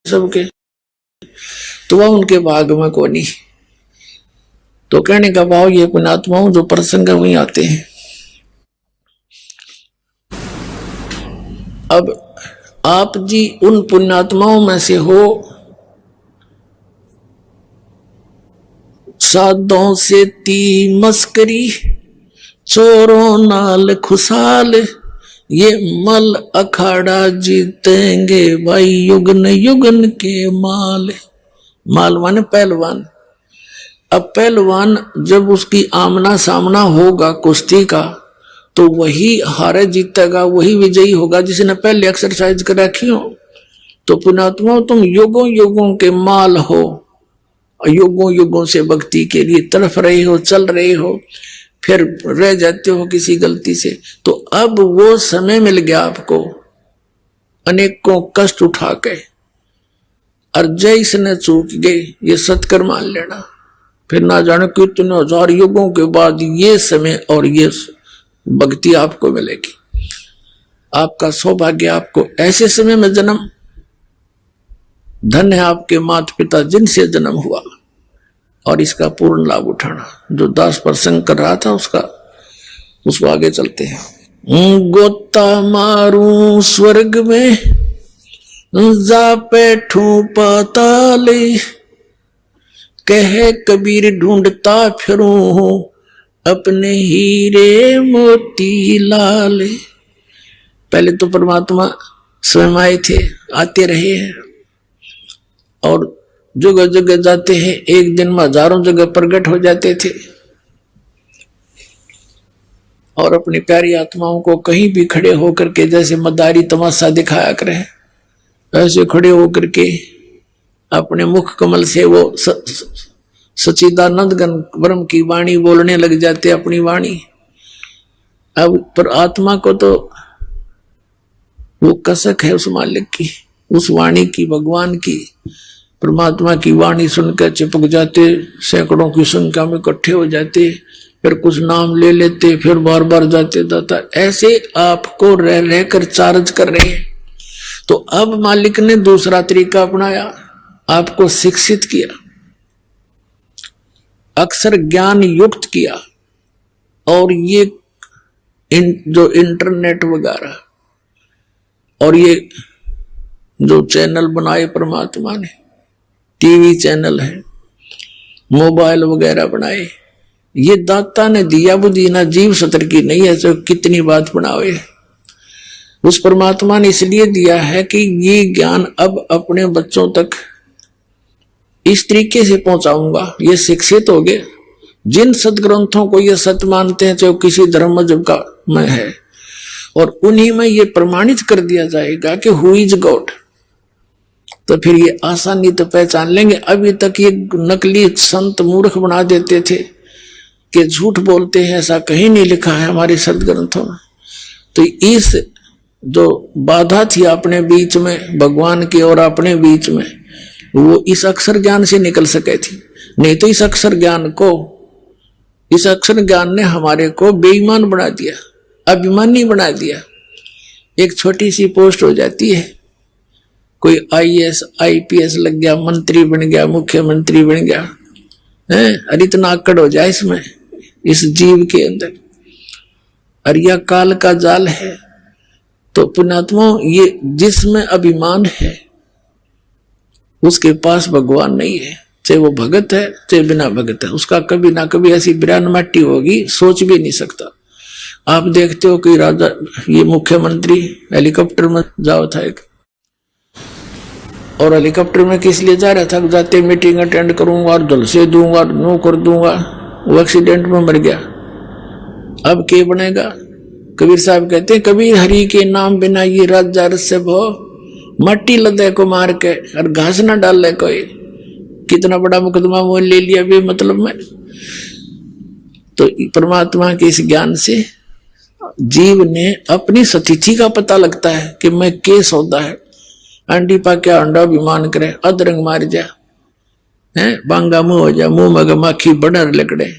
सबके, तो वह उनके भाग में को नहीं। तो कहने का भाव ये पुण्यात्माओं जो प्रसंग वही आते हैं। अब आप जी उन पुण्यात्माओं में से हो, साधों से ती मस्करी, चोरों नाल खुशाल, ये मल अखाड़ा जीतेंगे भाई युगन युगन के माल। माल माने पहलवान। अब पहलवान जब उसकी आमना सामना होगा कुश्ती का, तो वही हारे जीतेगा, वही विजयी होगा जिसने पहले एक्सरसाइज कर रखी हो। तो पुण्यात्मा तुम युगों युगों के माल हो, युगों युगों से भक्ति के लिए तड़फ रहे हो, चल रहे हो, फिर रह जाते हो किसी गलती से। तो अब वो समय मिल गया आपको, अनेकों कष्ट उठा के, और जैसने चूक गए ये सत्कर मान लेना। फिर ना जाने कितने हजार युगों के बाद ये समय और ये भक्ति आपको मिलेगी। आपका सौभाग्य, आपको ऐसे समय में जन्म, धन्य है आपके माता पिता जिनसे जन्म हुआ, और इसका पूर्ण लाभ उठाना। जो दास प्रसंग कर रहा था उसको आगे चलते हैं। गोता मारू स्वर्ग में, जा बैठूं पाताल, कहे कबीर ढूंढता फिरूं हूं अपने हीरे मोती लाल। पहले तो परमात्मा स्वयं आए थे, आते रहे हैं, और जगह जगह जाते हैं, एक दिन में हजारों जगह प्रकट हो जाते थे, और अपनी प्यारी आत्माओं को कहीं भी खड़े होकर के जैसे मदारी तमाशा दिखाया करे, ऐसे खड़े होकर के अपने मुख कमल से वो सच्चिदानंद घन ब्रह्म की वाणी बोलने लग जाते, अपनी वाणी। अब पर आत्मा को तो वो कसक है उस मालिक की, उस वाणी की, भगवान की, परमात्मा की वाणी सुनकर चिपक जाते, सैकड़ों की संख्या में इकट्ठे हो जाते, फिर कुछ नाम ले लेते, फिर बार बार जाते दाता। ऐसे आपको रह रहकर चार्ज कर रहे हैं। तो अब मालिक ने दूसरा तरीका अपनाया, आपको शिक्षित किया, अक्षर ज्ञान युक्त किया, और ये जो इंटरनेट वगैरह और ये जो चैनल बनाए परमात्मा ने, टीवी चैनल है, मोबाइल वगैरह बनाए, ये दाता ने दिया बुद्धि, ना जीव सतर की नहीं है। तो कितनी बात बनावे, उस परमात्मा ने इसलिए दिया है कि ये ज्ञान अब अपने बच्चों तक इस तरीके से पहुंचाऊंगा, ये शिक्षित हो गए। जिन सदग्रंथों को ये सत्य मानते हैं, चाहे किसी धर्म मजहब का में है, और उन्हीं में ये प्रमाणित कर दिया जाएगा कि हु इज गॉड, तो फिर ये आसानी तो पहचान लेंगे। अभी तक ये नकली संत मूर्ख बना देते थे कि झूठ बोलते हैं, ऐसा कहीं नहीं लिखा है हमारे सदग्रंथों में। तो इस जो बाधा थी अपने बीच में, भगवान के और अपने बीच में, वो इस अक्षर ज्ञान से निकल सके थी। नहीं तो इस अक्षर ज्ञान ने हमारे को बेईमान बना दिया, अभिमानी बना दिया। एक छोटी सी पोस्ट हो जाती है, कोई IAS IPS लग गया, मंत्री बन गया, मुख्यमंत्री बन गया है, अरे इतना आकड़ हो जाए इसमें, इस जीव के अंदर। और यह काल का जाल है। तो पुण्यात्मा, ये जिसमें अभिमान है उसके पास भगवान नहीं है, चाहे वो भगत है चाहे बिना भगत है, उसका कभी ना कभी ऐसी बिरान मट्टी होगी, सोच भी नहीं सकता। आप देखते हो कि राजा, ये मुख्यमंत्री हेलीकॉप्टर में जाओ था एक, और हेलीकॉप्टर में किस लिए जा रहा था, जाते मीटिंग अटेंड करूंगा और जलसे दूंगा, नो कर दूंगा, वो एक्सीडेंट में मर गया। अब क्या बनेगा? कबीर साहब कहते हैं, कबीर हरि के नाम बिना ये राजा रस्य भो, मट्टी लदे को मार के और घास ना डाल ले कोई, कितना बड़ा मुकदमा वो ले लिया भी मतलब में। तो परमात्मा के इस ज्ञान से जीव ने अपनी स्थिति का पता लगता है कि मैं के सौदा है। अंडी पा क्या अंडा अभिमान करे, अदरंग मार जा है, बांगा मुंह हो जा, मुंह मग माखी बडर लकड़े,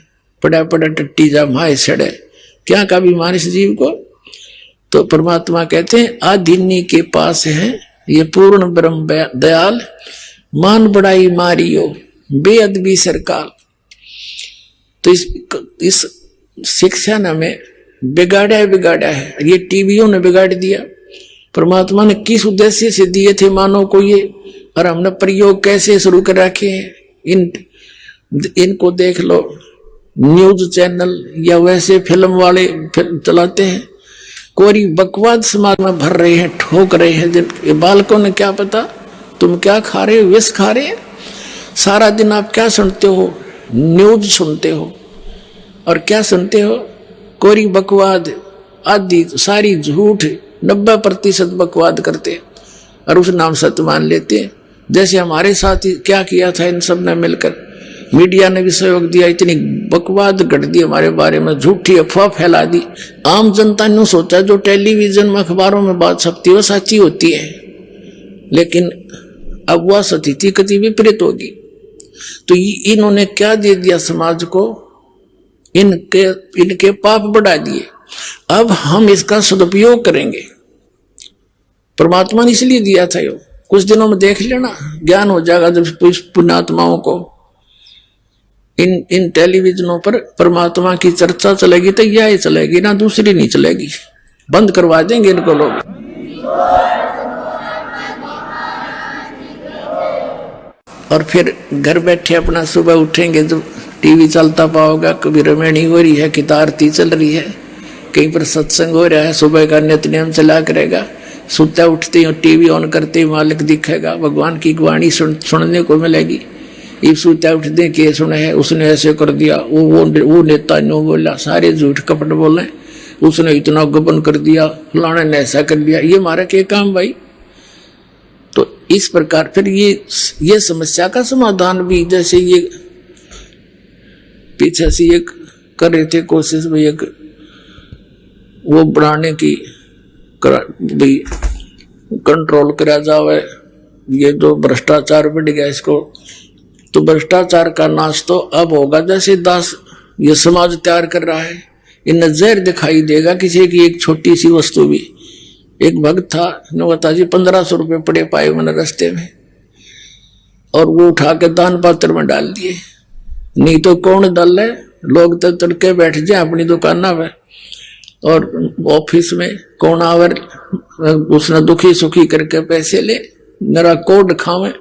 पड़ा पड़ा टट्टी जा माए सड़े, क्या का अभिमान इस जीव को। तो परमात्मा कहते हैं आधिन्य के पास है ये पूर्ण ब्रह्म दयाल, मान बड़ाई मारियो बेअदबी सरकार। तो इस शिक्षा ने हमें बिगाड़ा है। ये टीवियों ने बिगाड़ दिया। परमात्मा ने किस उद्देश्य से दिए थे मानव को ये, और हमने प्रयोग कैसे शुरू कर रखे हैं। इनको देख लो, न्यूज चैनल या वैसे फिल्म वाले चलाते हैं, कोरी बकवाद समाज में भर रहे हैं, ठोक रहे हैं। बालकों ने क्या पता तुम क्या खा रहे हो, विष खा रहे हैं। सारा दिन आप क्या सुनते हो, न्यूज सुनते हो, और क्या सुनते हो, कोरी बकवाद आदि सारी झूठ, 90% बकवाद करते और उस नाम सत्य मान लेते। जैसे हमारे साथ ही क्या किया था इन सब ने मिलकर, मीडिया ने भी सहयोग दिया, इतनी बकवाद गढ़ दी हमारे बारे में, झूठी अफवाह फैला दी। आम जनता ने सोचा जो टेलीविजन में अखबारों में बात छपती है वो सच्ची होती है, लेकिन अब वह स्थिति कति विपरीत होगी। तो इन्होंने क्या दे दिया समाज को, इनके पाप बढ़ा दिए। अब हम इसका सदुपयोग करेंगे। परमात्मा ने इसलिए दिया था यो, कुछ दिनों में देख लेना ज्ञान हो जाएगा। जब पुण्यात्माओं को इन टेलीविजनों पर परमात्मा की चर्चा चलेगी तो यह ही चलेगी ना, दूसरी नहीं चलेगी। बंद करवा देंगे इनको लोग। और फिर घर बैठे अपना सुबह उठेंगे, जब टीवी चलता पाओगा, कभी रमैनी हो रही है, कितार आरती चल रही है, कहीं पर सत्संग हो रहा है, सुबह का नित्य नियम चला करेगा। सुता उठते ही टीवी ऑन करते ही मालिक दिखेगा, भगवान की वाणी सुनने को मिलेगी। ये सुता उठते के सुने है, उसने ऐसे कर दिया, वो नेता नो बोला, सारे झूठ कपट बोले, उसने इतना गबन कर दिया, फलाने ने ऐसा कर दिया। ये हमारा क्या काम भाई। तो इस प्रकार फिर ये समस्या का समाधान भी, जैसे ये पीछे से एक कर रहे थे कोशिश भाई, एक वो बढ़ाने की भाई कंट्रोल करा जाए, ये जो भ्रष्टाचार बढ़ गया इसको, तो भ्रष्टाचार का नाश तो अब होगा। जैसे दास ये समाज तैयार कर रहा है, इन जहर दिखाई देगा किसी की एक छोटी सी वस्तु भी। एक भक्त था, बता जी 1500 रुपये पड़े पाए मैंने रास्ते में, और वो उठा के दान पात्र में डाल दिए। नहीं तो कौन डाले, लोग तो तड़के बैठ जाए अपनी दुकाना में और ऑफिस में, कौन आवर उसने दुखी सुखी करके पैसे ले, मेरा कोड खावे।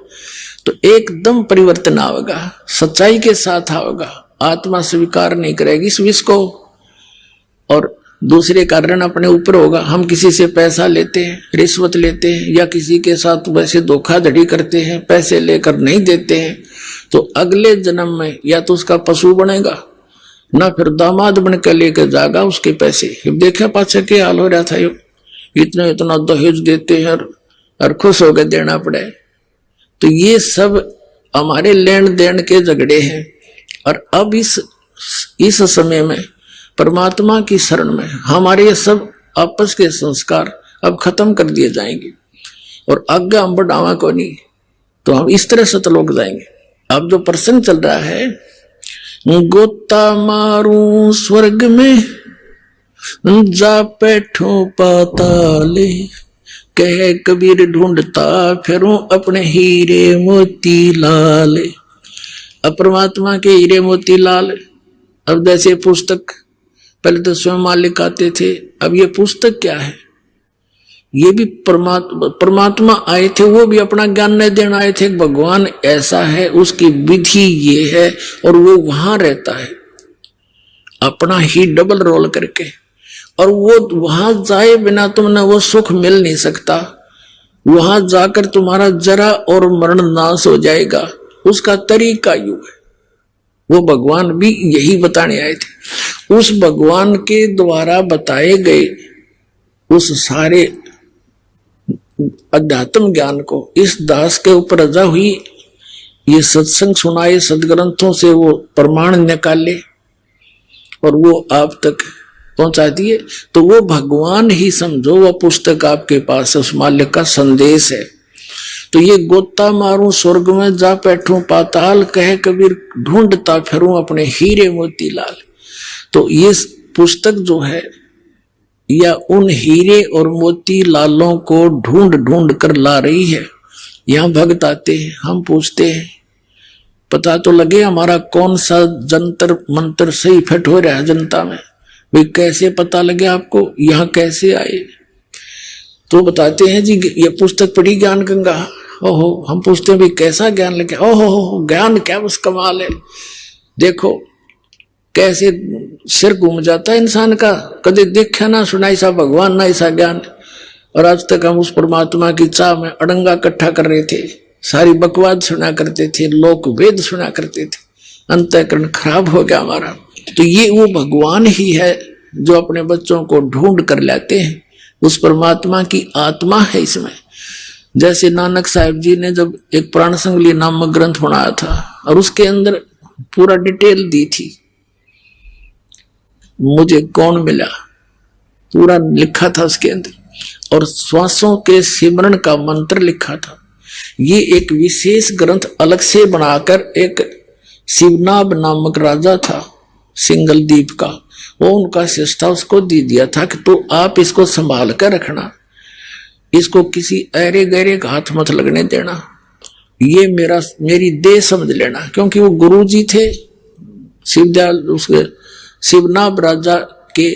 तो एकदम परिवर्तन आवेगा, सच्चाई के साथ आवेगा। आत्मा स्वीकार नहीं करेगी इस विष को, और दूसरे का ऋण अपने ऊपर होगा। हम किसी से पैसा लेते हैं, रिश्वत लेते हैं, या किसी के साथ वैसे धोखाधड़ी करते हैं, पैसे लेकर नहीं देते हैं, तो अगले जन्म में या तो उसका पशु बनेगा, ना फिर दामाद बन के लेकर जाएगा उसके पैसे। देखा पाछे के हाल हो रहा था, यो इतना दहेज देते हैं और खुश हो गए देना पड़े। तो ये सब हमारे लेन देन के झगड़े हैं। और अब इस समय में परमात्मा की शरण में हमारे ये सब आपस के संस्कार अब खत्म कर दिए जाएंगे, और आगे हम बढ़ावा को नहीं, तो हम इस तरह से तो लोग जाएंगे। अब जो प्रसंग चल रहा है, गोता मारू स्वर्ग में जा बैठो पाताले, कहे कबीर ढूंढता फिरूं अपने हीरे मोती लाल। अब परमात्मा के हीरे मोती लाल, अब जैसे पुस्तक पहले तो स्वयं मालिक आते थे, अब ये पुस्तक क्या है, ये भी परमात्मा आए थे, वो भी अपना ज्ञान नहीं देना आए थे। भगवान ऐसा है, उसकी विधि ये है, और वो वहां रहता है अपना ही डबल रोल करके, और वो वहां जाए बिना तुमने वो सुख मिल नहीं सकता। वहां जाकर तुम्हारा जरा और मरण नाश हो जाएगा, उसका तरीका यूं है। वो भगवान भी यही बताने आए थे। उस भगवान के द्वारा बताए गए उस सारे अध्यात्म ज्ञान को इस दास के ऊपर रजा हुई, ये सत्संग सुनाए, सदग्रंथों से वो प्रमाण निकाले और वो आप तक पहुंचा दिए। तो वो भगवान ही समझो, वो पुस्तक आपके पास है, उस मालिक का संदेश है। तो ये गोता मारूं स्वर्ग में जा बैठूं पाताल, कहे कबीर ढूंढता फिरूं अपने हीरे मोती लाल। तो ये पुस्तक जो है या उन हीरे और मोती लालों को ढूंढ ढूंढ कर ला रही है। यहां भक्त आते हैं, हम पूछते हैं पता तो लगे हमारा कौन सा जंतर मंत्र सही फिट हो रहा है जनता में। भाई कैसे पता लगे आपको, यहाँ कैसे आए? तो बताते हैं जी ये पुस्तक पढ़ी ज्ञान गंगा। ओहो, हम पूछते हैं भाई कैसा ज्ञान लगे? ओहो, ज्ञान क्या बस कमाल है। देखो कैसे सिर घूम जाता है इंसान का, कभी देखा ना सुना ऐसा भगवान ना ऐसा ज्ञान। और आज तक हम उस परमात्मा की चाह में अड़ंगा इकट्ठा कर रहे थे, सारी बकवाद सुना करते थे, लोक वेद सुना करते थे, अंतःकरण खराब हो गया हमारा। तो ये वो भगवान ही है जो अपने बच्चों को ढूंढ कर लाते हैं, उस परमात्मा की आत्मा है इसमें। जैसे नानक साहिब जी ने जब एक प्राण संगली नामक ग्रंथ बनाया था और उसके अंदर पूरा डिटेल दी थी, मुझे कौन मिला पूरा लिखा था उसके अंदर, और श्वासों के सिमरण का मंत्र लिखा था। ये एक विशेष ग्रंथ अलग से बनाकर एक शिवनाभ नामक राजा था सिंगल द्वीप का, वो उनका शिष्टा उसको दे दिया था कि तो आप इसको संभाल कर रखना, इसको किसी ऐरे गहरे का हाथ मत लगने देना, ये मेरी देह समझ लेना। क्योंकि वो गुरु जी थे शिवदयाल, उसके शिवनाभ राजा के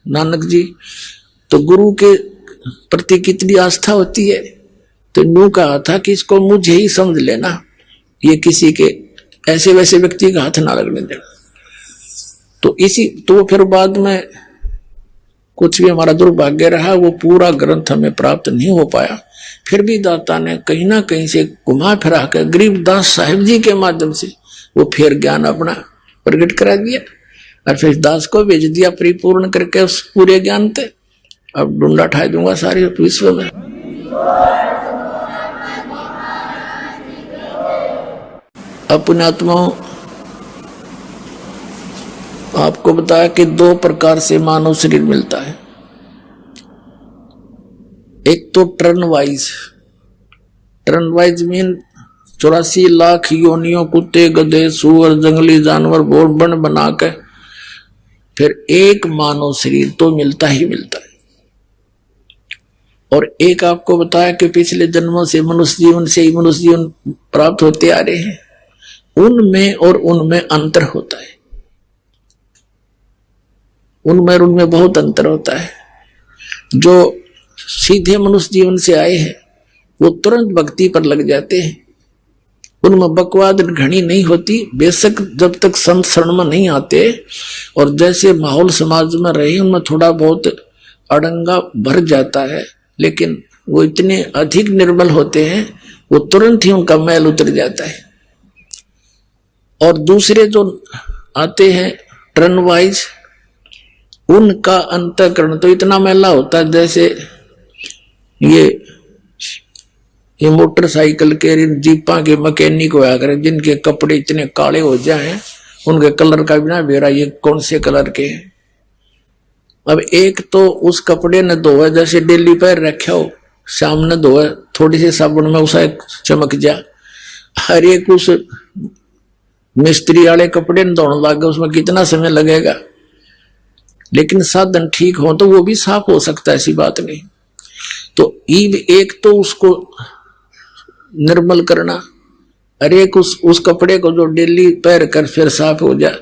नानक जी, तो गुरु के प्रति कितनी आस्था होती है। तो यूं कहा था कि इसको मुझे ही समझ लेना, ये किसी के ऐसे वैसे व्यक्ति का हाथ ना लगने देना। तो फिर बाद में कुछ भी हमारा दुर्भाग्य रहा, वो पूरा ग्रंथ हमें प्राप्त नहीं हो पाया। फिर भी दाता ने कहीं ना कहीं से घुमा फिरा कर गरीबदास साहिब जी के माध्यम से वो फिर ज्ञान अपना प्रकट करा दिया और फिर दास को भेज दिया परिपूर्ण करके उस पूरे ज्ञान थे। अब डूंडा ठा दूंगा सारे विश्व में। अपने आत्माओं, आपको बताया कि दो प्रकार से मानव शरीर मिलता है। एक तो टर्न वाइज मीन 84 लाख योनियों, कुत्ते गधे सुअर जंगली जानवर बोर्ड बन बना के फिर एक मानव शरीर तो मिलता ही मिलता है। और एक आपको बताया कि पिछले जन्मों से मनुष्य जीवन से ही मनुष्य जीवन प्राप्त होते आ रहे हैं, उनमें और उनमें अंतर होता है, उनमें और उनमें बहुत अंतर होता है। जो सीधे मनुष्य जीवन से आए हैं वो तुरंत भक्ति पर लग जाते हैं, उनमें बकवाद घनी नहीं होती, बेशक जब तक संत शरण में नहीं आते और जैसे माहौल समाज में रहे उनमें थोड़ा बहुत अड़ंगा भर जाता है, लेकिन वो इतने अधिक निर्मल होते हैं वो तुरंत ही उनका मैल उतर जाता है। और दूसरे जो आते हैं टर्न वाइज, उनका अंतःकरण तो इतना मैला होता है जैसे ये मोटरसाइकिल के जीपा के मैकेनिक होया करे जिनके कपड़े इतने काले हो जाए उनके कलर का बिना बेरा ये कौन से कलर के हैं। अब एक तो उस कपड़े ने धोए जैसे डेली पैर रखे हो, शाम ने धोए थोड़ी सी साबुन में उसे चमक जा, हर एक उस मिस्त्री वाले कपड़े ने धोने लग गए, उसमें कितना समय लगेगा। लेकिन साधन ठीक हो तो वो भी साफ हो सकता है, ऐसी बात नहीं। तो एक तो उसको निर्मल करना, और एक उस कपड़े को जो डेली पैर कर फिर साफ हो जाए,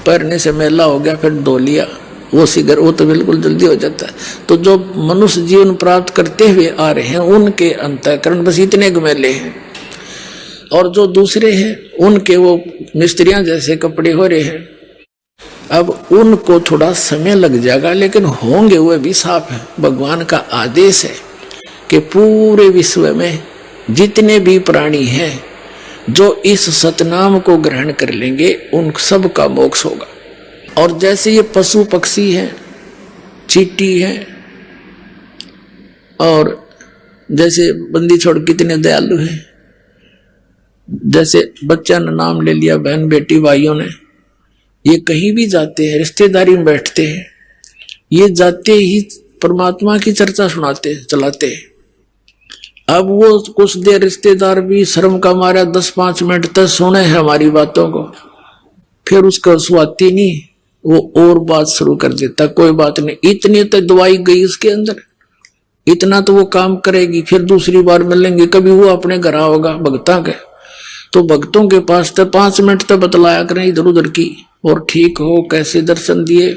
पैरने से मैला हो गया फिर धो लिया, वो तो बिल्कुल जल्दी हो जाता है। तो जो मनुष्य जीवन प्राप्त करते हुए आ रहे हैं उनके अंतःकरण बस इतने घुमेले हैं, और जो दूसरे हैं उनके वो मिस्त्रियां जैसे कपड़े हो रहे हैं। अब उनको थोड़ा समय लग जाएगा लेकिन होंगे वो भी साफ है। भगवान का आदेश है कि पूरे विश्व में जितने भी प्राणी हैं जो इस सतनाम को ग्रहण कर लेंगे उन सब का मोक्ष होगा। और जैसे ये पशु पक्षी हैं, चींटी हैं, और जैसे बंदी छोड़ कितने दयालु हैं, जैसे बच्चा ने नाम ले लिया, बहन बेटी भाइयों ने, ये कहीं भी जाते हैं रिश्तेदारी में बैठते हैं, ये जाते ही परमात्मा की चर्चा सुनाते चलाते हैं। अब वो कुछ देर रिश्तेदार भी शर्म का मारा 10-5 मिनट तक सुने हैं हमारी बातों को, फिर उसको सुहाती नहीं, वो और बात शुरू कर देता, कोई बात नहीं, इतनी तो दवाई गई उसके अंदर, इतना तो वो काम करेगी, फिर दूसरी बार मिलेंगे, कभी वो अपने घर आओगा भक्ता के, तो भक्तों के पास तो 5 मिनट तो बतलाया करें इधर उधर की, और ठीक हो कैसे दर्शन दिए,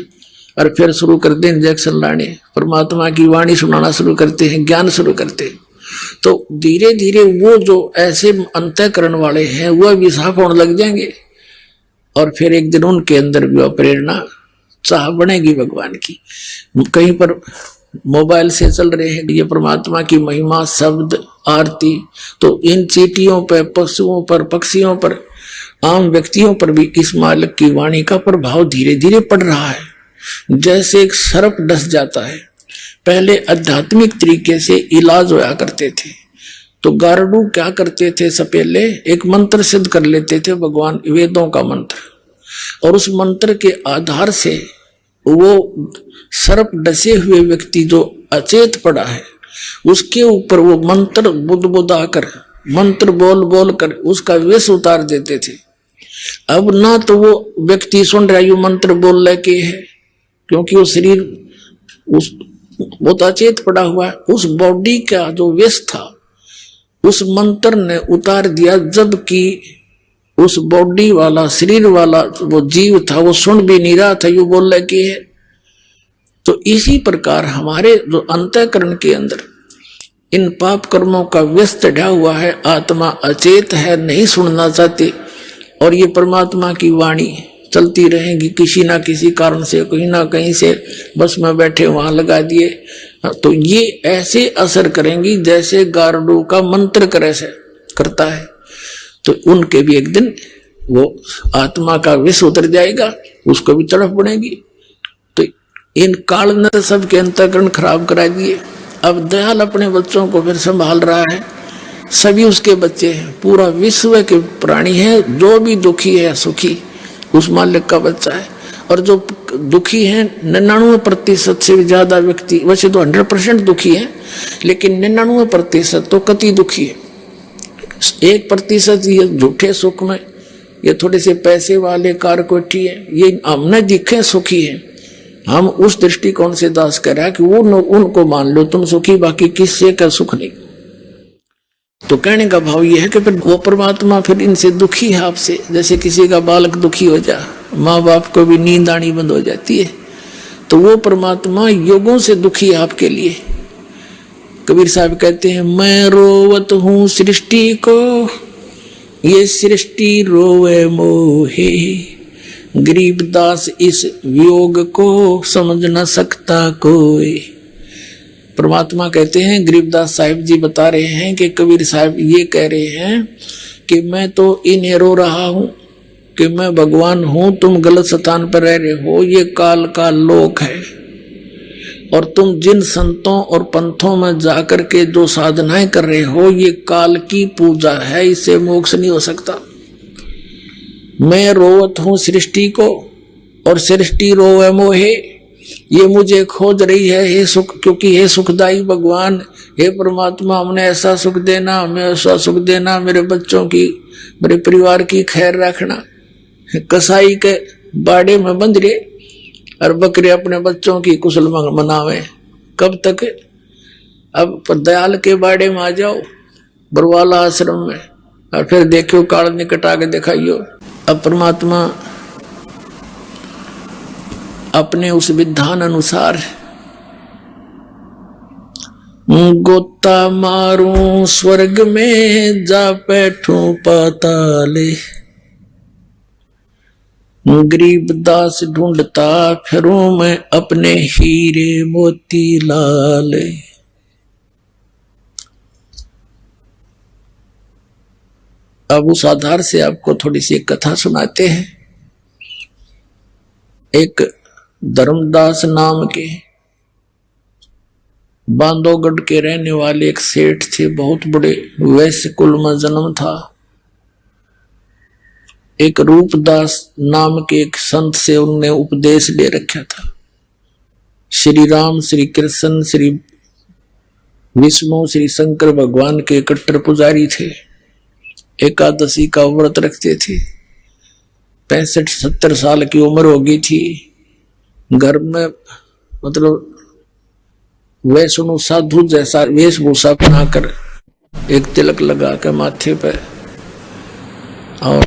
और फिर शुरू कर दे इंजेक्शन लाने, परमात्मा की वाणी सुनाना शुरू करते हैं, ज्ञान शुरू करते हैं। तो धीरे धीरे वो जो ऐसे अंतःकरण वाले हैं वह भी साफ होने लग जाएंगे, और फिर एक दिन उनके अंदर भी प्रेरणा चाह बनेगी भगवान की। कहीं पर मोबाइल से चल रहे हैं ये परमात्मा की महिमा, शब्द, आरती, तो इन चीटियों पर, पशुओं पर, पक्षियों पर, आम व्यक्तियों पर भी इस मालिक की वाणी का प्रभाव धीरे धीरे पड़ रहा है। जैसे एक सर्प डस जाता है, पहले आध्यात्मिक तरीके से इलाज होया करते थे, तो गारडू क्या करते थे, सपेले एक मंत्र सिद्ध कर लेते थे, भगवान वेदों का मंत्र, और उस मंत्र के आधार से वो सर्प डसे हुए व्यक्ति जो अचेत पड़ा है उसके ऊपर वो मंत्र बुदबुदा कर, मंत्र बोल बोल कर उसका विष उतार देते थे। अब ना तो वो व्यक्ति सुन रहा है मंत्र बोल लेके है, क्योंकि वो शरीर उस वो तो अचेत पड़ा हुआ है, उस बॉडी का जो विष था उस मंत्र ने उतार दिया, जबकि उस बॉडी वाला, शरीर वाला वो जीव था वो सुन भी नहीं रहा था, यू बोल लगे है। तो इसी प्रकार हमारे जो अंतःकरण के अंदर इन पाप कर्मों का विष चढ़ा हुआ है, आत्मा अचेत है, नहीं सुनना चाहती, और ये परमात्मा की वाणी चलती रहेगी किसी ना किसी कारण से, कहीं ना कहीं से, बस में बैठे वहां लगा दिए, तो ये ऐसे असर करेंगी जैसे गारडू का मंत्र करे से करता है। तो उनके भी एक दिन वो आत्मा का विष उतर जाएगा, उसको भी तड़प बनेगी। तो इन काल ने सबके अंतःकरण खराब करा दिए। अब दयाल अपने बच्चों को फिर संभाल रहा है, सभी उसके बच्चे हैं, पूरा विश्व के प्राणी है, जो भी दुखी है सुखी उस मालिक का बच्चा है, और जो दुखी है 99% से ज्यादा व्यक्ति, वैसे तो 100% दुखी है, लेकिन 99% तो कति दुखी है। 1% ये झूठे सुख में, ये थोड़े से पैसे वाले कार कोठी है, ये हमने दिखे सुखी है, हम उस दृष्टिकोण से दास कर रहा है कि वो उनको मान लो तुम सुखी, बाकी किससे का सुख नहीं। तो कहने का भाव ये है कि फिर वो परमात्मा फिर इनसे दुखी है आपसे, जैसे किसी का बालक दुखी हो जा, माँ बाप को भी नींद आनी बंद हो जाती है, तो वो परमात्मा योगों से दुखी है आपके लिए। कबीर साहब कहते हैं, मैं रोवत हूँ सृष्टि को, ये सृष्टि रोवे मोहे, गरीबदास इस वियोग को समझ न सकता कोई। परमात्मा कहते हैं, गरीबदास साहिब जी बता रहे हैं कि कबीर साहब ये कह रहे हैं कि मैं तो इन्हें रो रहा हूं कि मैं भगवान हूं, तुम गलत स्थान पर रह रहे हो, ये काल का लोक है, और तुम जिन संतों और पंथों में जाकर के जो साधनाएं कर रहे हो ये काल की पूजा है, इससे मोक्ष नहीं हो सकता। मैं रोवत हूं सृष्टि को, और सृष्टि रोवे मोहे, ये मुझे खोज रही है, हे सुख, क्योंकि हे सुखदाई भगवान, हे परमात्मा, हमने ऐसा सुख देना, हमें ऐसा सुख देना, मेरे बच्चों की, मेरे परिवार की खैर रखना। कसाई के बाड़े में बंद रहे और बकरे अपने बच्चों की कुशल मनावे, कब तक? अब दयाल के बाड़े में आ जाओ, बरवाला आश्रम में, और फिर देखो काल निकट आके दिखाइयो। अब परमात्मा अपने उस विधान अनुसार गोता मारूं स्वर्ग में, जा बैठूं पाताले, गरीबदास ढूंढता फिरूं मैं अपने हीरे मोती लाल। अब उस आधार से आपको थोड़ी सी एक कथा सुनाते हैं। एक धर्मदास नाम के बांधवगढ़ के रहने वाले एक सेठ थे, बहुत बड़े वैश्य कुल में जन्म था। एक रूपदास नाम के एक संत से उन्होंने उपदेश ले रखा था। श्री राम, श्री कृष्ण, श्री विष्णु, श्री शंकर भगवान के कट्टर पुजारी थे। एकादशी का व्रत रखते थे। 65-70 साल की उम्र हो गई थी। घर में मतलब वैष्णव साधु जैसा वेशभूषा बनाकर एक तिलक लगा के माथे पे और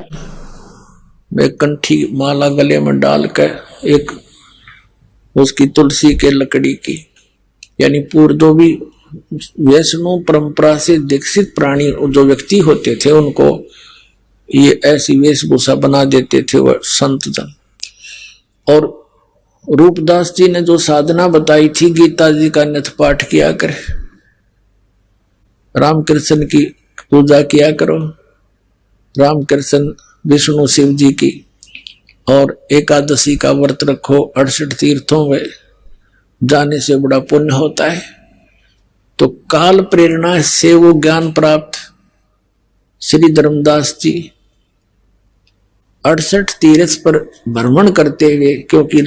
एक कंठी माला गले में डाल कर एक उसकी तुलसी के लकड़ी की, यानी पूर्व जो भी वैष्णव परंपरा से दीक्षित प्राणी जो व्यक्ति होते थे उनको ये ऐसी वेशभूषा बना देते थे वह संत जन। और रूपदास जी ने जो साधना बताई थी, गीता जी का नित्य पाठ किया करे, रामकृष्ण की पूजा किया करो, रामकृष्ण विष्णु शिव जी की, और एकादशी का व्रत रखो, 68 तीर्थों में जाने से बड़ा पुण्य होता है। तो काल प्रेरणा से वो ज्ञान प्राप्त श्री धर्मदास जी 68 तीर्थ पर भ्रमण करते हुए, क्योंकि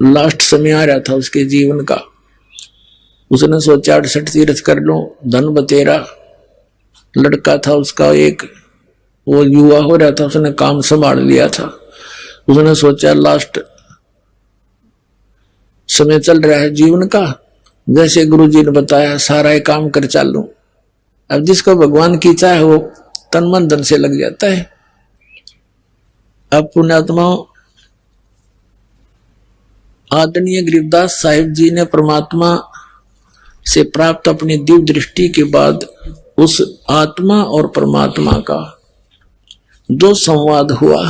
लास्ट समय आ रहा था उसके जीवन का, उसने सोचा 68 तीर्थ कर लो। धन बतेरा लड़का था उसका, एक वो युवा हो रहा था, उसने काम संभाल लिया था। उसने सोचा लास्ट समय चल रहा है जीवन का, जैसे गुरु जी ने बताया सारा ये काम कर चालू। अब जिसको भगवान की चाह है वो तन मन धन से लग जाता है। अब पुण्यात्माओं, आदरणीय गरीबदास साहिब जी ने परमात्मा से प्राप्त अपनी दिव्य दृष्टि के बाद उस आत्मा और परमात्मा का जो संवाद हुआ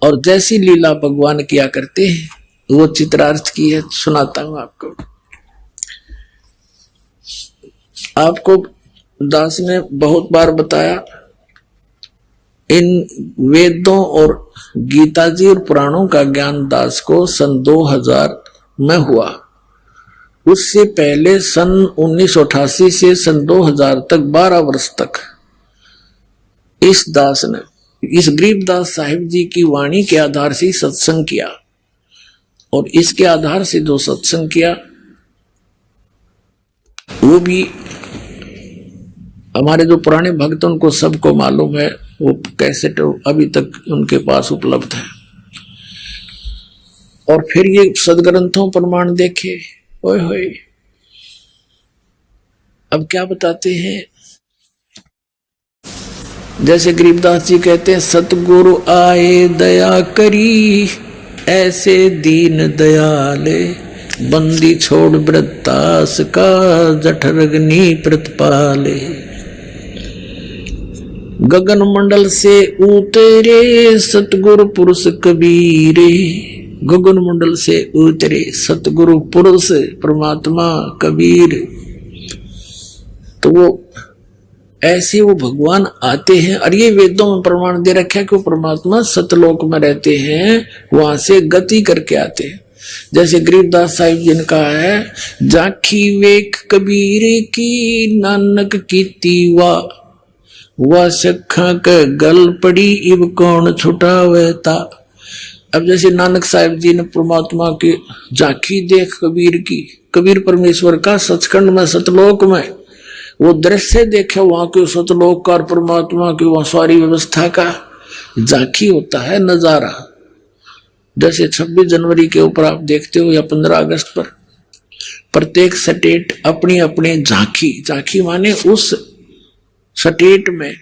और जैसी लीला भगवान किया करते हैं वो चित्रार्थ की है, सुनाता हूं आपको। आपको दास ने बहुत बार बताया, इन वेदों और गीता जी और पुराणों का ज्ञान दास को सन 2000 में हुआ। उससे पहले सन 1988 से सन 2000 तक 12 वर्ष तक इस दास ने इस गरीबदास साहिब जी की वाणी के आधार से सत्संग किया, और इसके आधार से जो सत्संग किया वो भी हमारे जो पुराने भक्त उनको सबको मालूम है, वो कैसेट अभी तक उनके पास उपलब्ध है। और फिर ये सदग्रंथों प्रमाण देखे, ओए होए। अब क्या बताते हैं, जैसे गरीबदास जी कहते हैं, सतगुरु आए दया करी ऐसे दीन दयाले, बंदी छोड़ वृत्तास का जठरग्नि प्रतिपाले। गगन मंडल से उतरे सतगुरु पुरुष कबीरे, गगन मंडल से उतरे सतगुरु पुरुष परमात्मा कबीर। तो वो ऐसे वो भगवान आते हैं, और ये वेदों में प्रमाण दे रखा है कि वो परमात्मा सतलोक में रहते हैं, वहां से गति करके आते हैं। जैसे गरीबदास साहिब जी ने कहा है, जाखी वेख कबीर की नानक की तीवा, वह सखा के गल पड़ी इब कौन छुटावेता। अब जैसे नानक साहिब जी ने परमात्मा की झांकी देख कबीर की, कबीर परमेश्वर का सचखंड में सतलोक में वो दृश्य देखे, वहां के सतलोक का और परमात्मा की वहां सारी व्यवस्था का झांकी होता है, नजारा। जैसे 26 जनवरी के ऊपर आप देखते हो या 15 अगस्त पर प्रत्येक स्टेट अपनी अपनी झांकी, झांकी माने उस स्टेट में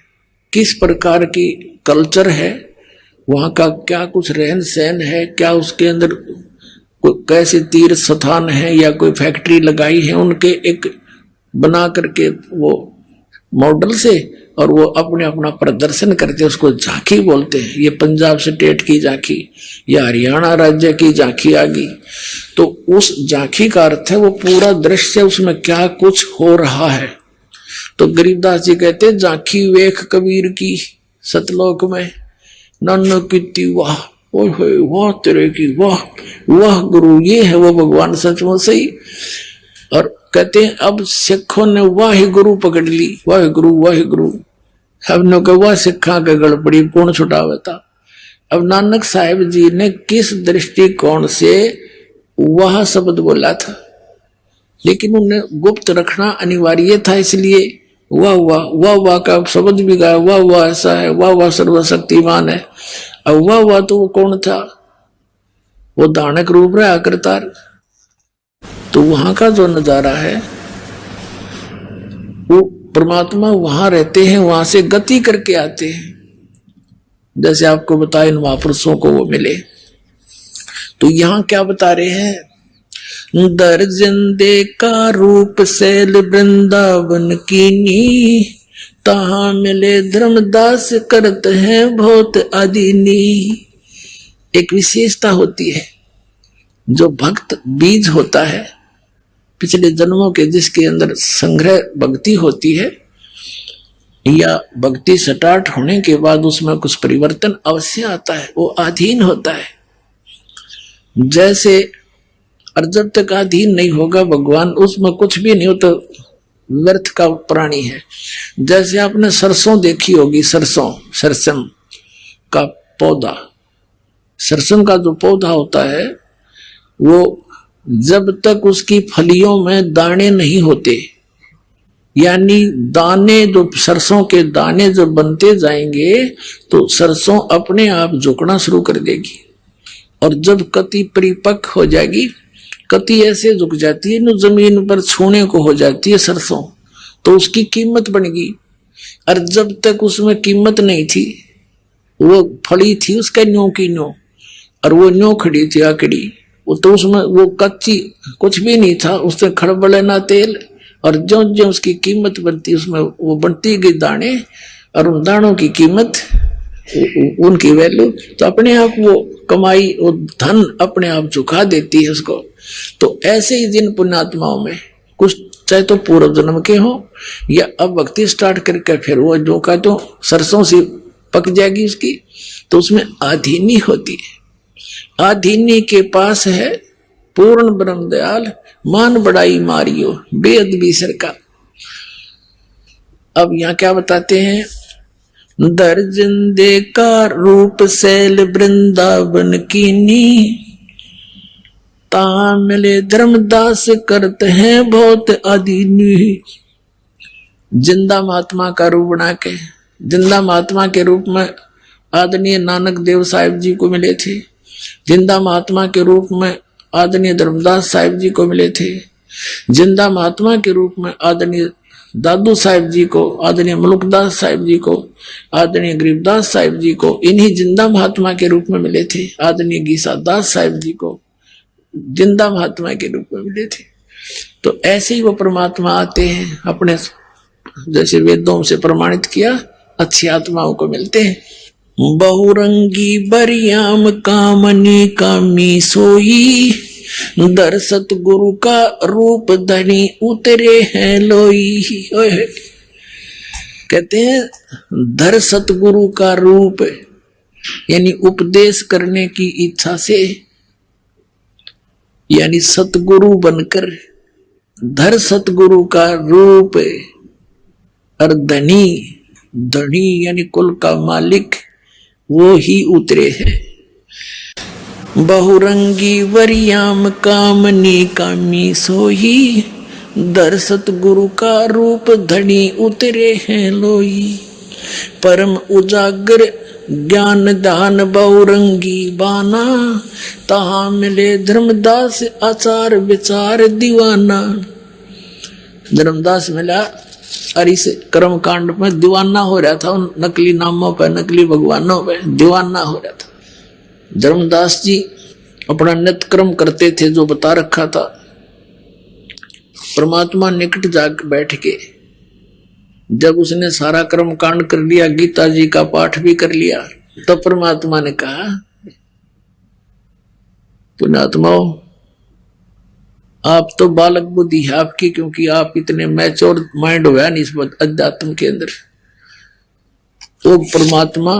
किस प्रकार की कल्चर है, वहां का क्या कुछ रहन सहन है, क्या उसके अंदर कैसे तीर्थ स्थान है या कोई फैक्ट्री लगाई है, उनके एक बना करके वो मॉडल से, और वो अपने अपना प्रदर्शन करते हैं, उसको झांकी बोलते हैं। ये पंजाब स्टेट की झांकी या हरियाणा राज्य की झांकी आ गई, तो उस झांकी का अर्थ है वो पूरा दृश्य, उसमें क्या कुछ हो रहा है। तो गरीबदास जी कहते हैं, झांकी वेख कबीर की सतलोक में नानक की वाह, ओए वाह तेरे की वाह, वाह गुरु, ये है वो भगवान सचमुच सही। और कहते हैं अब सिखों ने वाह गुरु पकड़ ली, वाह गुरु वाह गुरु। हमने कहा वाह सिखा के गड़बड़ी कौन छुटावता। अब नानक साहिब जी ने किस दृष्टिकोण से वह शब्द बोला था, लेकिन उन्हें गुप्त रखना अनिवार्य था, इसलिए वाह वाह वाह वाह का शब्द भी गाया, वाह वाह ऐसा है, वाह वाह सर्वशक्तिमान है। अब वाह वाह तो वो कौन था, वो दानक रूप रहा करतार। तो वहां का जो नजारा है वो परमात्मा वहां रहते हैं, वहां से गति करके आते हैं। जैसे आपको बताया इन महापुरुषों को वो मिले। तो यहां क्या बता रहे हैं, दर्जन दे का रूप शैल वृंदावन कीनी, तहां मिले धर्मदास करत हैं बहुत अदीनी। एक विशेषता होती है, जो भक्त बीज होता है पिछले जन्मों के, जिसके अंदर संग्रह भक्ति होती है, या भक्ति स्टार्ट होने के बाद उसमें कुछ परिवर्तन अवश्य आता है, वो अधीन होता है। जैसे और जब तक अधीन नहीं होगा भगवान, उसमें कुछ भी नहीं हो तो व्यर्थ का प्राणी है। जैसे आपने सरसों देखी होगी, सरसम का पौधा, सरसों का जो पौधा होता है वो जब तक उसकी फलियों में दाने नहीं होते, यानी दाने जो सरसों के दाने जब बनते जाएंगे तो सरसों अपने आप झुकना शुरू कर देगी। और जब कति परिपक्व हो जाएगी, कति ऐसे झुक जाती है न जमीन पर छूने को हो जाती है सरसों, तो उसकी कीमत बनेगी। और जब तक उसमें कीमत नहीं थी, वो फली थी उसका न्यो की न्यो, और वो न्यो खड़ी थी आकड़ी, वो तो उसमें वो कच्ची कुछ भी नहीं था, उससे खड़बड़े ना तेल। और जो जो उसकी कीमत बनती उसमें वो बनती गई दाने, और उन दानों की कीमत, उनकी वैल्यू, तो अपने आप वो कमाई, वो धन अपने आप झुका देती है उसको। तो ऐसे ही जिन पुण्यात्माओं में कुछ चाहे तो पूर्व जन्म के हो या अब भक्ति स्टार्ट करके फिर वो जो का तो सरसों से पक जाएगी उसकी, तो उसमें आधीनी होती है। आधीनी के पास है पूर्ण ब्रह्म दयाल, मान बड़ाई मारियो बेद बीसर का। अब यहां क्या बताते हैं, दर्जन दे का रूप शैल वृंदावन कीनी, ता मिले धर्मदास करते हैं बहुत अदीनी। जिंदा महात्मा का रूप बना के, जिंदा महात्मा के रूप में आदरणीय नानक देव साहिब जी को मिले थे, जिंदा महात्मा के रूप में आदरणीय धर्मदास साहिब जी को मिले थे, जिंदा महात्मा के रूप में आदरणीय दादू साहिब जी को, आदरणीय मुलुकदास साहिब जी को, आदरणीय गरीबदास साहिब जी को, इन्हीं जिंदा महात्मा के रूप में मिले थे। आदरणीय गीसा दास साहिब जी को जिंदा महात्मा के रूप में मिले थे। तो ऐसे ही वो परमात्मा आते हैं, अपने जैसे वेदों से प्रमाणित किया अच्छी आत्माओं को मिलते हैं। बहुरंगी बरियाम कामनी कामी सोई, दर सतगुरु का रूप धनी उतरे हैं लोई। कहते हैं धर सतगुरु का रूप, यानी उपदेश करने की इच्छा से, यानी सतगुरु बनकर धर सतगुरु का रूप। और धनी, धनी यानी कुल का मालिक, वो ही उतरे हैं। बहुरंगी वरियाम कामनी कामी सोही, दर सतगुरु का रूप धनी उतरे हैं लोई। परम उजागर ज्ञान दान बहुरंगी बाना, तहां मिले धर्मदास आचार विचार दीवाना। धर्मदास मिला और इस कर्म कांड में दीवाना हो रहा था, उन नकली नामों पर, नकली भगवानों पर दीवाना हो रहा था। धर्मदास जी अपना नित्य कर्म करते थे जो बता रखा था। परमात्मा निकट जाकर बैठ के जब उसने सारा कर्म कांड कर लिया, गीता जी का पाठ भी कर लिया, तो परमात्मा ने कहा, पुण्यात्माओ आप तो बालक बुद्धि है आपकी, क्योंकि आप इतने मैच्योर माइंड हुआ नहीं इस अध्यात्म के अंदर। तो परमात्मा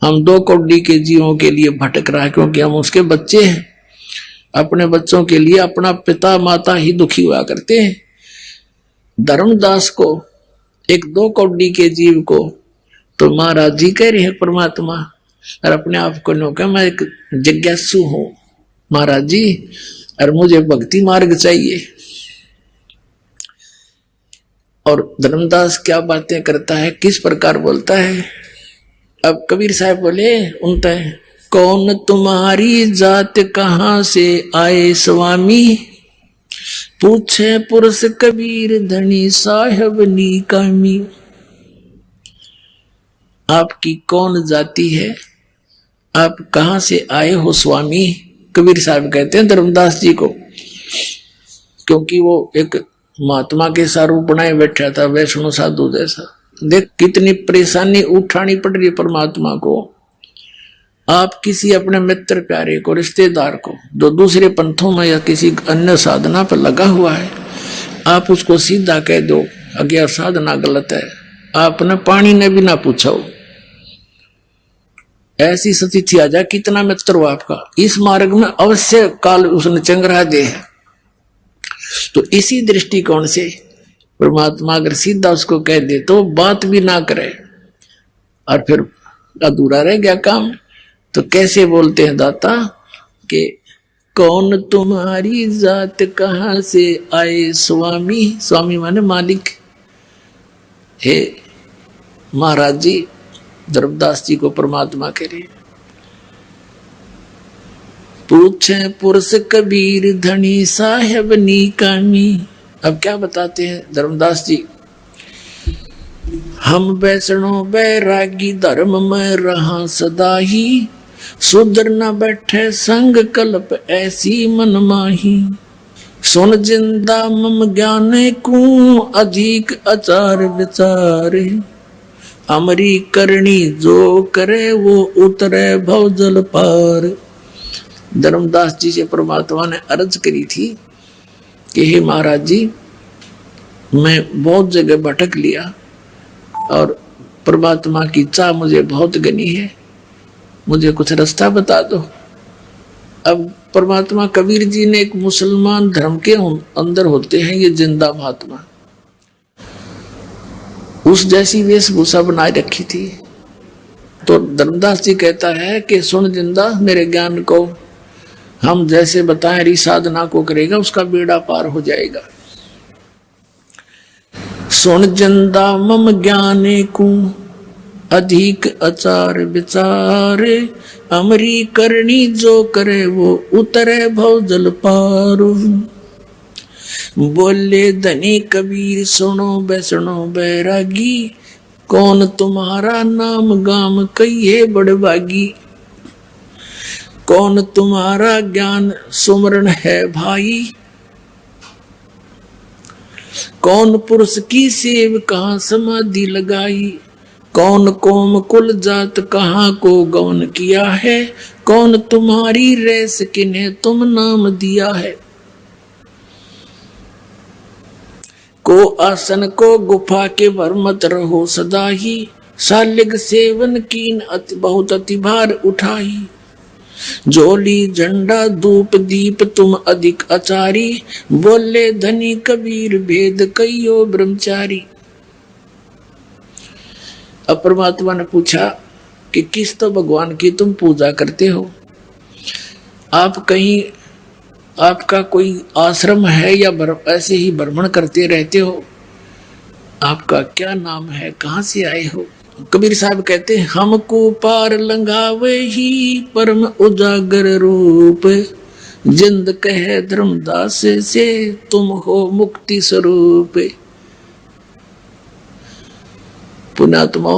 हम 2 कौड़ी के जीवों के लिए भटक रहा है, क्योंकि हम उसके बच्चे हैं। अपने बच्चों के लिए अपना पिता माता ही दुखी हुआ करते हैं। धर्मदास को, एक 2 कौड़ी के जीव को तो महाराज जी कह रहे हैं परमात्मा, और अपने आप को नो, मैं एक जिज्ञासु हूं महाराज जी, और मुझे भक्ति मार्ग चाहिए। और धर्मदास क्या बातें करता है, किस प्रकार बोलता है। अब कबीर साहब बोले, उनते कौन तुम्हारी जात कहाँ से आए स्वामी, पूछे पुरुष कबीर धनी साहब नीकामी। आपकी कौन जाति है, आप कहां से आए हो स्वामी। कबीर साहब कहते हैं धर्मदास जी को, क्योंकि वो एक महात्मा के स्वरूप बनाए बैठा था, वैष्णव साधु जैसा। देख कितनी परेशानी उठानी पड़ रही परमात्मा को। आप किसी अपने मित्र प्यारे को, रिश्तेदार को, जो दूसरे पंथों में या किसी अन्य साधना पर लगा हुआ है, आप उसको सीधा कह दो अज्ञा साधना गलत है, आपने पानी ने भी ना पूछा हो। ऐसी स्थिति आ जाए, कितना मित्र हो आपका, इस मार्ग में अवश्य काल उसने चंगरा दे है। तो इसी दृष्टिकोण से परमात्मा अगर सीधा उसको कह दे तो बात भी ना करे और फिर अधूरा रह गया काम। तो कैसे बोलते हैं दाता कि कौन तुम्हारी जात कहां से आए स्वामी। स्वामी माने मालिक। हे महाराज जी, धर्मदास जी को परमात्मा कह रहे, पूछे पुरुष कबीर धनी साहेब नीकामी। अब क्या बताते हैं धर्मदास जी, हम वैष्णो बैरागी धर्म में रहा सदा ही, सुधर न बैठे संग कल्प ऐसी मन माही, सुन जिंदा मम ज्ञाने को अधिक आचार विचारे, अमरी करनी जो करे वो उतरे भव जल पार। धर्मदास जी से परमात्मा ने अर्ज करी थी कि हे महाराज जी, मैं बहुत जगह भटक लिया और परमात्मा की चाह मुझे बहुत घनी है, मुझे कुछ रास्ता बता दो। अब परमात्मा कबीर जी ने एक मुसलमान धर्म के अंदर होते हैं ये जिंदा महात्मा, उस जैसी वेशभूषा बनाए रखी थी। तो धर्मदास जी कहता है कि सुन जिंदा, मेरे ज्ञान को हम जैसे बताएं री साधना को करेगा उसका बेड़ा पार हो जाएगा। सुन जिंदा मम ज्ञाने को अधिक आचार विचारे, अमरी करनी जो करे वो उतरे भव जल पार। बोले धनी कबीर सुनो वैष्णो बैरागी, कौन तुम्हारा नाम गाम कहिए बड़भागी, कौन तुम्हारा ज्ञान सुमरण है भाई, कौन पुरुष की सेव कहाँ समाधि लगाई, कौन कोम कुल जात कहाँ को गौन किया है, कौन तुम्हारी रेस किन्हें तुम नाम दिया है, को आसन को गुफा के भर मत रहो सदा ही, शालिग सेवन कीन बहुत अति भार उठाई, जोली झंडा धूप दीप तुम अधिक आचारी, बोले धनी कबीर भेद कहियो ब्रह्मचारी। अब परमात्मा ने पूछा कि किस तो भगवान की तुम पूजा करते हो, आप कहीं आपका कोई आश्रम है या ऐसे ही भ्रमण करते रहते हो, आपका क्या नाम है, कहाँ से आए हो। कबीर साहब कहते हैं हमको पार लंघावे ही परम उजागर रूप, जिंद कहे धर्मदास से तुम हो मुक्ति स्वरूप। पुण्यात्मा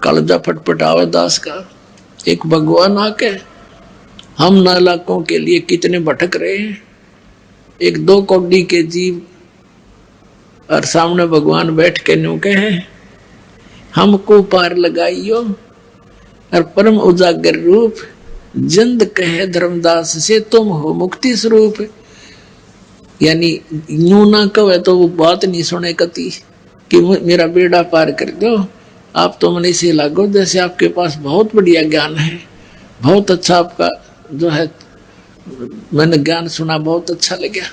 कालजा फटफटावे दास का, एक भगवान आके हम नालाकों के लिए कितने भटक रहे हैं, एक दो कौड़ी के जीव और सामने भगवान बैठ के न्यू कहे हमको पार लगाइयो और परम उजागर रूप, जिंद कहे धर्मदास से तुम हो मुक्ति स्वरूप। यानी यूं ना कहे तो वो बात नहीं सुने कती कि मेरा बेड़ा पार कर दो, आप तो मन से लागो जैसे आपके पास बहुत बढ़िया ज्ञान है, बहुत अच्छा आपका जो है, मैंने ज्ञान सुना बहुत अच्छा लगा।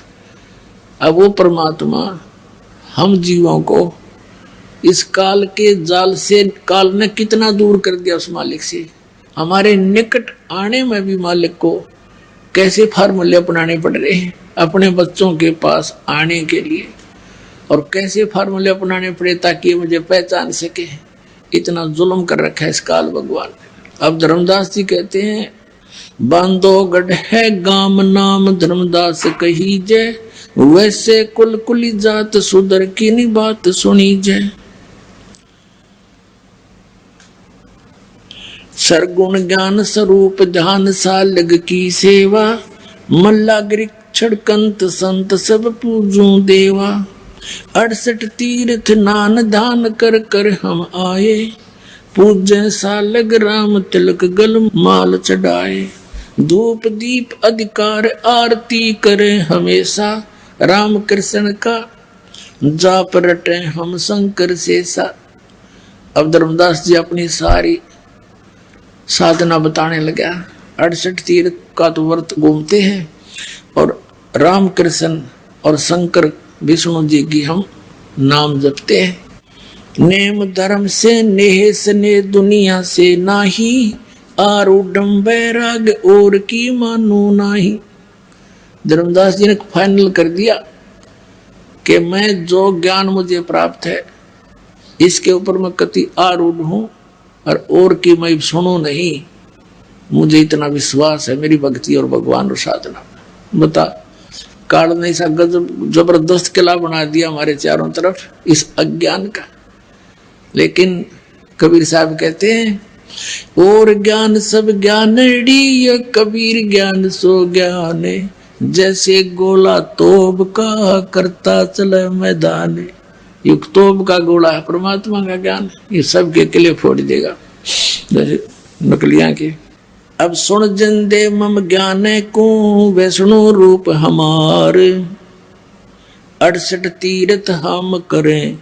अब वो परमात्मा हम जीवों को इस काल के जाल से, काल ने कितना दूर कर दिया उस मालिक से, हमारे निकट आने में भी मालिक को कैसे फार्मूले अपनाने पड़ रहे हैं अपने बच्चों के पास आने के लिए, और कैसे फार्मूले अपनाने पड़े ताकि मुझे पहचान सके। इतना जुल्म कर रखा है इस काल भगवान ने। अब धर्मदास जी कहते हैं, बांधोगढ़ है गाम नाम धर्मदास कही जय, वैसे कुल कुली जात सुधर की नी बात सुनी जय। सरगुण ज्ञान स्वरूप ध्यान सालग की सेवा, मल्लाग्रिक छड़कंत संत सब पूजू देवा। 68 तीर्थ नान दान कर कर हम आए, पूजय सालग राम तिलक गल माल चढ़ाए। धूप दीप अधिकार आरती करे हमेशा, राम कृष्ण का जाप रटे हम शंकर शेषा। अब धर्मदास जी अपनी सारी साधना बताने लगा। 68 तीर्थ का तो व्रत घूमते हैं और राम कृष्ण और शंकर विष्णु जी की हम नाम जपते हैं। नेम धर्म से नेह सने दुनिया से नाही, आरूढ़ बैराग और की मानो नाही। धर्मदास जी ने फाइनल कर दिया कि मैं जो ज्ञान मुझे प्राप्त है इसके ऊपर मैं कति आरूढ़ हूं और की मैं सुनू नहीं। मुझे इतना विश्वास है मेरी भक्ति और भगवान और साधना। बता, काल ने ऐसा गजब जबरदस्त किला बना दिया हमारे चारों तरफ इस अज्ञान का। लेकिन कबीर साहब कहते हैं, और ज्ञान सब ज्ञानड़ी ये कबीर ज्ञान सो ज्ञान, जैसे गोला तोब का करता चले मैदान। युग तोब का गोला है परमात्मा का ज्ञान, ये सब के किले फोड़ देगा जैसे नकलियां के। अब सुन जिंदे मम ज्ञान को वैष्णु रूप हमार, 68 तीर्थ हम करें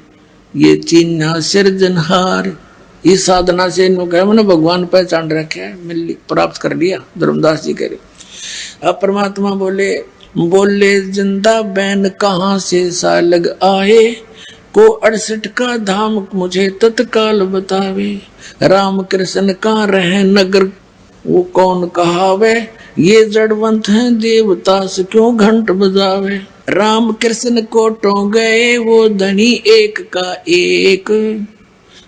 ये चिन्ह सिरजनहार। इस साधना से मैंने भगवान पहचान रखे मिल प्राप्त कर लिया। धर्मदास जी कह रहे। अब परमात्मा बोले जिंदा बैन कहाँ से सालग आए, को 68 का धाम मुझे तत्काल बतावे। राम कृष्ण का रहे नगर वो कौन कहावे, ये जड़वंत हैं देवता से क्यों घंट बजावे। राम कृष्ण को टो गए वो धनी एक का एक,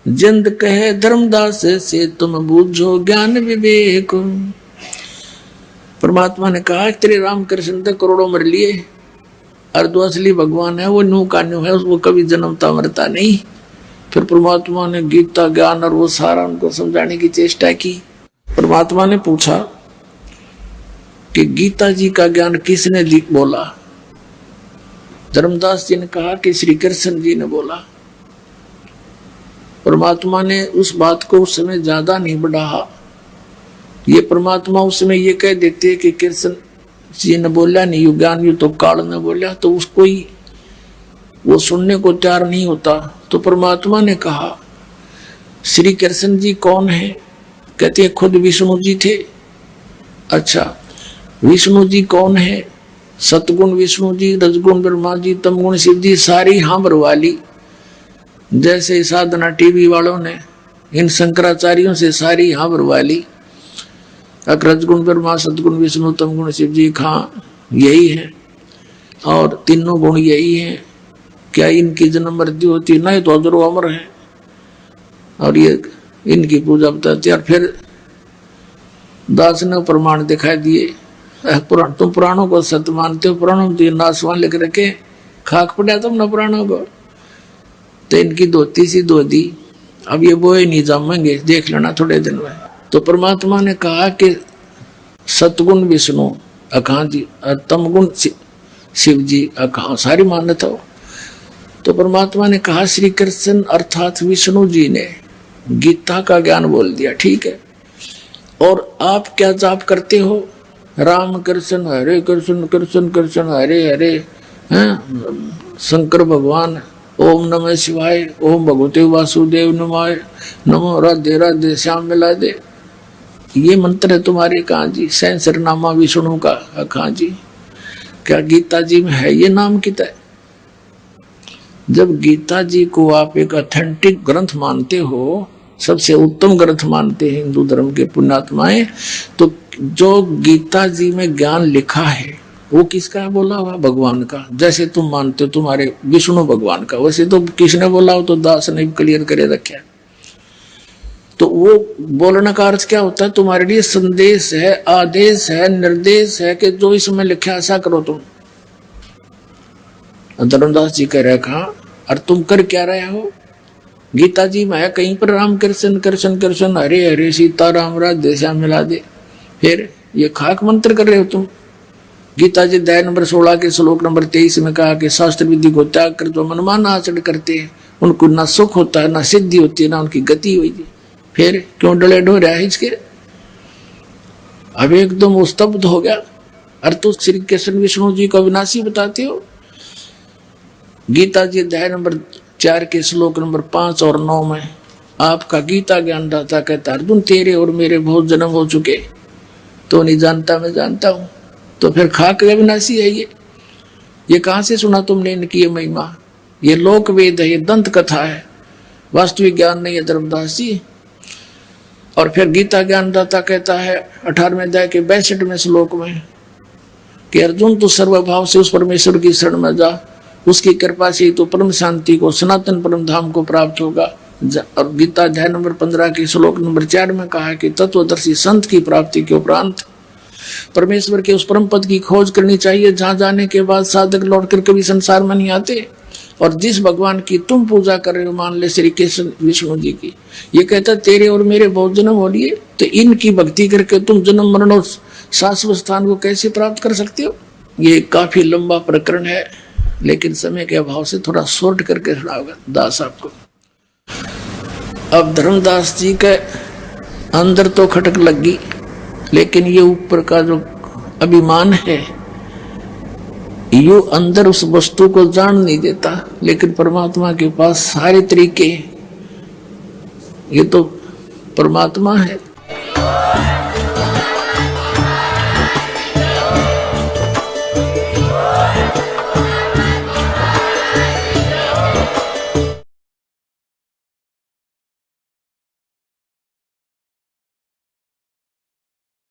जिंद कहे धर्मदास से तुम बूझो ज्ञान विवेक। परमात्मा ने कहा तेरे राम कृष्ण तक करोड़ों मर लिए और जो असली भगवान है वो नू का नू है, वो कभी जन्मता मरता नहीं। फिर परमात्मा ने गीता ज्ञान और वो सारा उनको समझाने की चेष्टा की। परमात्मा ने पूछा कि गीता जी का ज्ञान किसने बोला। धर्मदास जी ने कहा कि श्री कृष्ण जी ने बोला। परमात्मा ने उस बात को उस समय ज्यादा नहीं बढ़ाया। ये परमात्मा उस समय ये कह देते कि कृष्ण जी ने बोला नहीं, यु ज्ञान यु तो काल ने बोला, तो उसको ही वो सुनने को तैयार नहीं होता। तो परमात्मा ने कहा श्री कृष्ण जी कौन है? कहते हैं खुद विष्णु जी थे। अच्छा, विष्णु जी कौन है? सतगुण विष्णु जी, रजगुण ब्रह्मा जी, तमगुण शिव जी, सारी हाम्र वाली। जैसे साधना टीवी वालों ने इन शंकराचार्यों से सारी हाम्र वाली, रजगुण ब्रह्मा सतगुण विष्णु तमगुण शिव जी, खां यही है और तीनों गुण यही है। क्या इनकी जन्म मृत्यु होती? नहीं, तो अजरो अमर है और ये इनकी पूजा बताती है। और फिर दास ने प्रमाण दिखाई दिए। तुम पुराणों को सत्य मानते हो, पुराणों में नासवान लिख रखे, खाक पड़ा तुम न पुराणों को। तो इनकी धोती सी धो दी, अब ये बोए नहीं जमेंगे, देख लेना थोड़े दिन में। तो परमात्मा ने कहा कि सतगुण विष्णु अखां जी और तमगुण शिव जी अखां सारी मान्यता हो। तो परमात्मा ने कहा श्री कृष्ण अर्थात विष्णु जी ने गीता का ज्ञान बोल दिया, ठीक है। और आप क्या जाप करते हो? राम कृष्ण हरे कृष्ण कृष्ण कृष्ण हरे हरे, हैं शंकर भगवान, ओम नमः शिवाय, ओम भगवते वासुदेव नमाय, नमो राधे राधे श्याम मिला दे। ये मंत्र है तुम्हारे कहाँ जी? सहस्रनामा विष्णु का कहाँ जी? क्या गीता जी में है ये नाम किता है? जब गीता जी को आप एक ऑथेंटिक ग्रंथ मानते हो, सबसे उत्तम ग्रंथ मानते हैं हिंदू धर्म के पुण्यात्माएं, तो जो गीता जी में ज्ञान लिखा है वो किसका है? बोला हुआ भगवान का। जैसे तुम मानते हो तुम्हारे विष्णु भगवान का, वैसे तो किसने बोला हो? तो दास ने क्लियर करे रखे। तो वो बोलने का अर्थ क्या होता है? तुम्हारे लिए संदेश है, आदेश है, निर्देश है कि जो इसमें लिखा ऐसा करो तुम। धर्मदास जी कह रहे कहा, और तुम कर क्या रहे हो? गीता जी में है कहीं पर राम कृष्ण कृष्ण कृष्ण हरे हरे सीता राम राधे श्याम मिला दे। फिर ये खाक मंत्र कर रहे हो तुम। गीता जी अध्याय नंबर 16 के श्लोक नंबर 23 में कहा कि शास्त्र विधि को त्याग कर जो मनमाना आचरण करते हैं उनको ना सुख होता है, ना सिद्धि होती है, ना उनकी गति होती। फिर क्यों डले डो रहा है इसके? अब एकदम वो स्तब्ध हो गया। अरे तो श्री कृष्ण विष्णु जी को अविनाशी बताते हो। गीता जी अध्याय नंबर 4 के श्लोक नंबर 5 और 9 में आपका गीता ज्ञान दाता कहता, अर्जुन तेरे और मेरे बहुत जन्म हो चुके, तो नहीं जानता, मैं जानता हूं। तो फिर खाक अविनाशी है ये कहां से सुना तुमने इनकी महिमा? ये लोक वेद है, ये दंत कथा है, वास्तविक ज्ञान नहीं है धर्मदास जी। और फिर गीता ज्ञानदाता कहता है 18वें अध्याय के 62वें श्लोक में कि अर्जुन तू सर्वभाव से उस परमेश्वर की शरण में जा, उसकी कृपा से तो परम शांति को, सनातन परम धाम को प्राप्त होगा। और गीता अध्याय नंबर 15 के श्लोक नंबर 4 में कहा कि तत्वदर्शी संत की प्राप्ति के उपरांत परमेश्वर के उस परम पद की खोज करनी चाहिए जहां जाने के बाद साधक लौटकर कभी संसार में नहीं आते। और जिस भगवान की तुम पूजा कर रहे हो, मान ले श्री कृष्ण विष्णु जी की, ये कहता तेरे और मेरे बहुत जन्म हो लिए, तो इनकी भक्ति करके तुम जन्म मरण और शाश्वत स्थान को कैसे प्राप्त कर सकते हो? ये काफी लंबा प्रकरण है, लेकिन समय के अभाव से थोड़ा शॉर्ट करके सुनाऊंगा दास आपको। अब धर्मदास जी के अंदर तो खटक लगी, लेकिन ये ऊपर का जो अभिमान है यो अंदर उस वस्तु को जान नहीं देता। लेकिन परमात्मा के पास सारे तरीके, ये तो परमात्मा है।